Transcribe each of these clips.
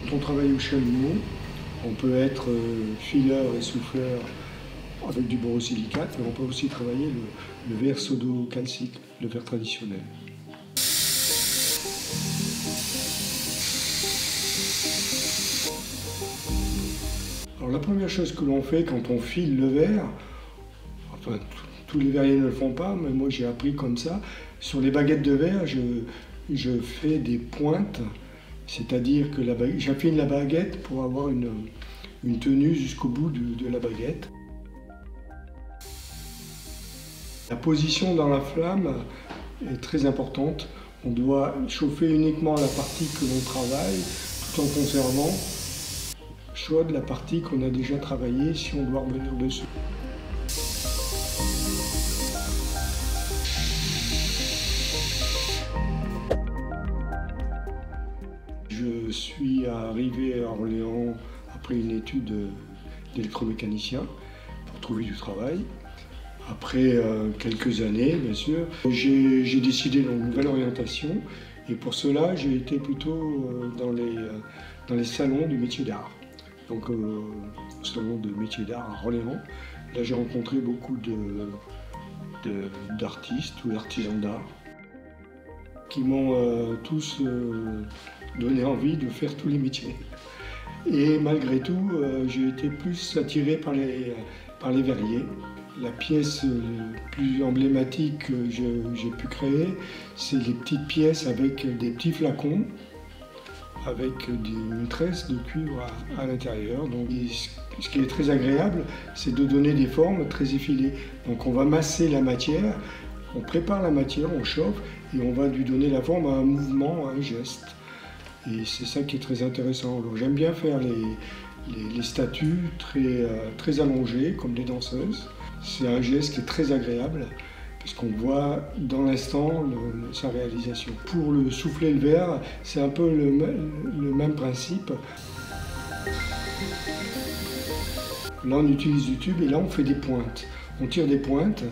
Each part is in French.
Quand on travaille au chalumeau, on peut être fileur et souffleur avec du borosilicate, mais on peut aussi travailler le verre sodo-calcique, le verre traditionnel. Alors la première chose que l'on fait quand on file le verre, enfin tous les verriers ne le font pas, mais moi j'ai appris comme ça, sur les baguettes de verre, je fais des pointes, c'est-à-dire que j'affine la baguette pour avoir une tenue jusqu'au bout de la baguette. La position dans la flamme est très importante. On doit chauffer uniquement la partie que l'on travaille tout en conservant chaude la partie qu'on a déjà travaillée si on doit revenir dessus. Je suis arrivé à Orléans après une étude d'électromécanicien pour trouver du travail. Après quelques années, bien sûr, j'ai décidé d'une nouvelle orientation et pour cela, j'ai été plutôt dans les salons du métier d'art. Donc au salon de métier d'art à Orléans, là j'ai rencontré beaucoup d'artistes ou d'artisans d'art qui m'ont tous donné envie de faire tous les métiers. Et malgré tout, j'ai été plus attiré par les verriers. La pièce plus emblématique que j'ai pu créer, c'est les petites pièces avec des petits flacons, avec une tresse de cuivre à l'intérieur. Donc, ce qui est très agréable, c'est de donner des formes très effilées. Donc on va masser la matière, on prépare la matière, on chauffe et on va lui donner la forme à un mouvement, à un geste. Et c'est ça qui est très intéressant. Alors j'aime bien faire les statues très allongées, comme des danseuses. C'est un geste qui est très agréable, puisqu'on voit dans l'instant sa réalisation. Pour le souffler le verre, c'est un peu le même principe. Là, on utilise du tube et là, on fait des pointes. On tire des pointes,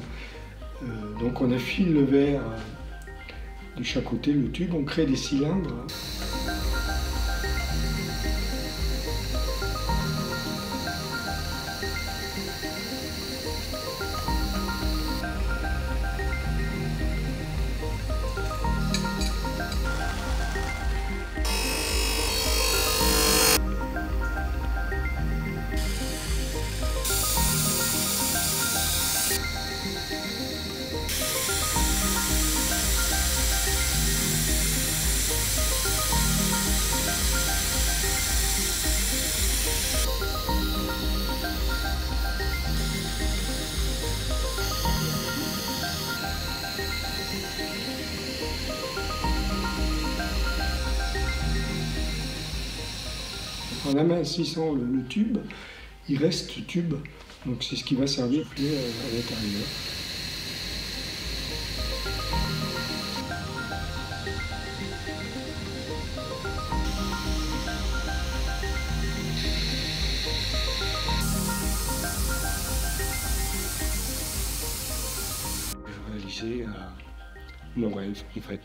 donc on affine le verre de chaque côté, le tube, on crée des cylindres. En amincissant le tube, il reste tube, donc c'est ce qui va servir à l'intérieur. J'ai réalisé mon rêve en fait.